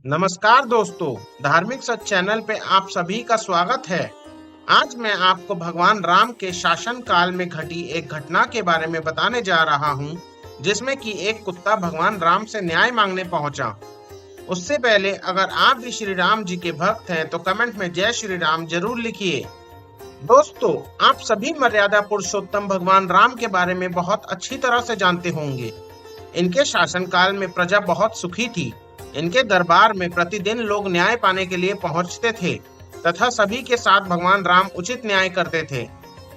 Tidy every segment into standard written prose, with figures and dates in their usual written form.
नमस्कार दोस्तों, धार्मिक सच चैनल पे आप सभी का स्वागत है। आज मैं आपको भगवान राम के शासन काल में घटी एक घटना के बारे में बताने जा रहा हूँ, जिसमें कि एक कुत्ता भगवान राम से न्याय मांगने पहुंचा। उससे पहले अगर आप भी श्री राम जी के भक्त हैं तो कमेंट में जय श्री राम जरूर लिखिए। दोस्तों, आप सभी मर्यादा पुरुषोत्तम भगवान राम के बारे में बहुत अच्छी तरह से जानते होंगे। इनके शासनकाल में प्रजा बहुत सुखी थी। इनके दरबार में प्रतिदिन लोग न्याय पाने के लिए पहुंचते थे तथा सभी के साथ भगवान राम उचित न्याय करते थे।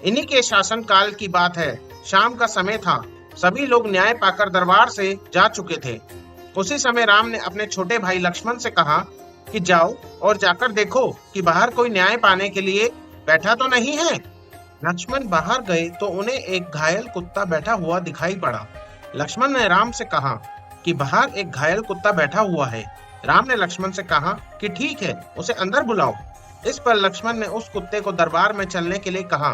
इन्हीं के शासन काल की बात है। शाम का समय था। सभी लोग न्याय पाकर दरबार से जा चुके थे। उसी समय राम ने अपने छोटे भाई लक्ष्मण से कहा कि जाओ और जाकर देखो कि बाहर कोई न्याय पाने के लिए बैठा तो नहीं है। लक्ष्मण बाहर गए तो उन्हें एक घायल कुत्ता बैठा हुआ दिखाई पड़ा। लक्ष्मण ने राम से कहा कि बाहर एक घायल कुत्ता बैठा हुआ है। राम ने लक्ष्मण से कहा कि ठीक है, उसे अंदर बुलाओ। इस पर लक्ष्मण ने उस कुत्ते को दरबार में चलने के लिए कहा।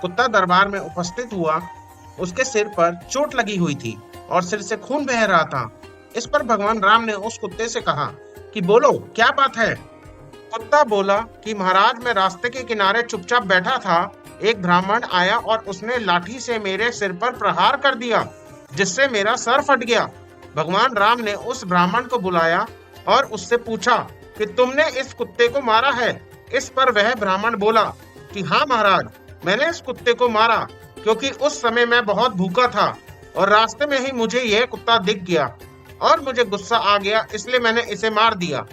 कुत्ता दरबार में उपस्थित हुआ। उसके सिर पर चोट लगी हुई थी और सिर से खून बह रहा था। इस पर भगवान राम ने उस कुत्ते से कहा कि बोलो, क्या बात है। कुत्ता बोला कि महाराज, मैं रास्ते के किनारे चुपचाप बैठा था। एक ब्राह्मण आया और उसने लाठी से मेरे सिर पर प्रहार कर दिया, जिससे मेरा सर फट गया। भगवान राम ने उस ब्राह्मण को बुलाया और उससे पूछा कि तुमने इस कुत्ते को मारा है। इस पर वह ब्राह्मण बोला कि हाँ महाराज, मैंने इस कुत्ते को मारा क्योंकि उस समय मैं बहुत भूखा था और रास्ते में ही मुझे यह कुत्ता दिख गया और मुझे गुस्सा आ गया, इसलिए मैंने इसे मार दिया।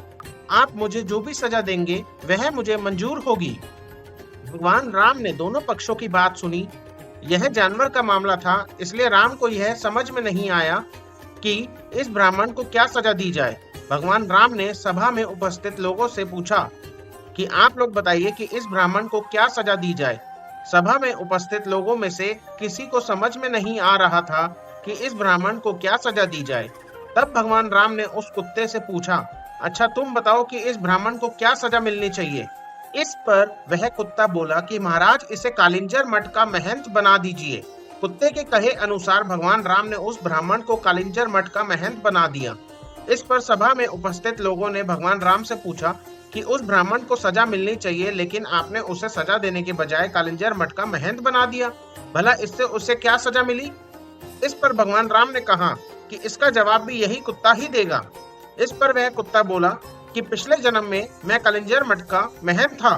आप मुझे जो भी सजा देंगे वह मुझे मंजूर होगी। भगवान राम ने दोनों पक्षों की बात सुनी। यह जानवर का मामला था, इसलिए राम को यह समझ में नहीं आया कि इस ब्राह्मण को क्या सजा दी जाए। भगवान राम ने सभा में उपस्थित लोगों से पूछा कि आप लोग बताइए कि इस ब्राह्मण को क्या सजा दी जाए। सभा में उपस्थित लोगों में से किसी को समझ में नहीं आ रहा था कि इस ब्राह्मण को क्या सजा दी जाए। तब भगवान राम ने उस कुत्ते से पूछा, अच्छा तुम बताओ कि इस ब्राह्मण को क्या सजा मिलनी चाहिए। इस पर वह कुत्ता बोला कि महाराज, इसे कालिंजर मठ का महंत बना दीजिए। कुत्ते के कहे अनुसार भगवान राम ने उस ब्राह्मण को कालिंजर मठ का महंत बना दिया। इस पर सभा में उपस्थित लोगों ने भगवान राम से पूछा कि उस ब्राह्मण को सजा मिलनी चाहिए, लेकिन आपने उसे सजा देने के बजाय कालिंजर मठ का महंत बना दिया। भला इससे उसे क्या सजा मिली। इस पर भगवान राम ने कहा कि इसका जवाब भी यही कुत्ता ही देगा। इस पर वह कुत्ता बोला कि पिछले जन्म में मैं कालिंजर मठ का महंत था।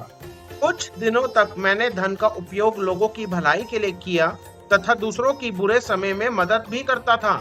कुछ दिनों तक मैंने धन का उपयोग लोगों की भलाई के लिए किया तथा दूसरों की बुरे समय में मदद भी करता था,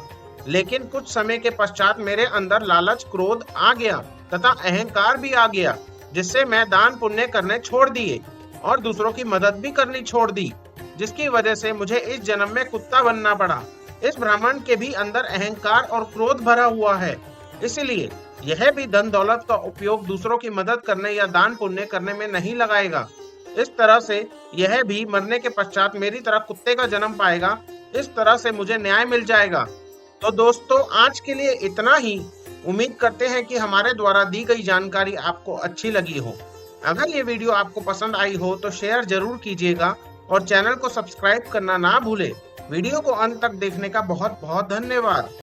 लेकिन कुछ समय के पश्चात मेरे अंदर लालच, क्रोध आ गया तथा अहंकार भी आ गया, जिससे मैं दान पुण्य करने छोड़ दिए और दूसरों की मदद भी करनी छोड़ दी, जिसकी वजह से मुझे इस जन्म में कुत्ता बनना पड़ा। इस ब्राह्मण के भी अंदर अहंकार और क्रोध भरा हुआ है, इसलिए यह भी धन दौलत का उपयोग दूसरों की मदद करने या दान पुण्य करने में नहीं लगाएगा। इस तरह से यह भी मरने के पश्चात मेरी तरह कुत्ते का जन्म पाएगा। इस तरह से मुझे न्याय मिल जाएगा। तो दोस्तों, आज के लिए इतना ही। उम्मीद करते हैं कि हमारे द्वारा दी गई जानकारी आपको अच्छी लगी हो। अगर ये वीडियो आपको पसंद आई हो तो शेयर जरूर कीजिएगा और चैनल को सब्सक्राइब करना ना भूले। वीडियो को अंत तक देखने का बहुत बहुत धन्यवाद।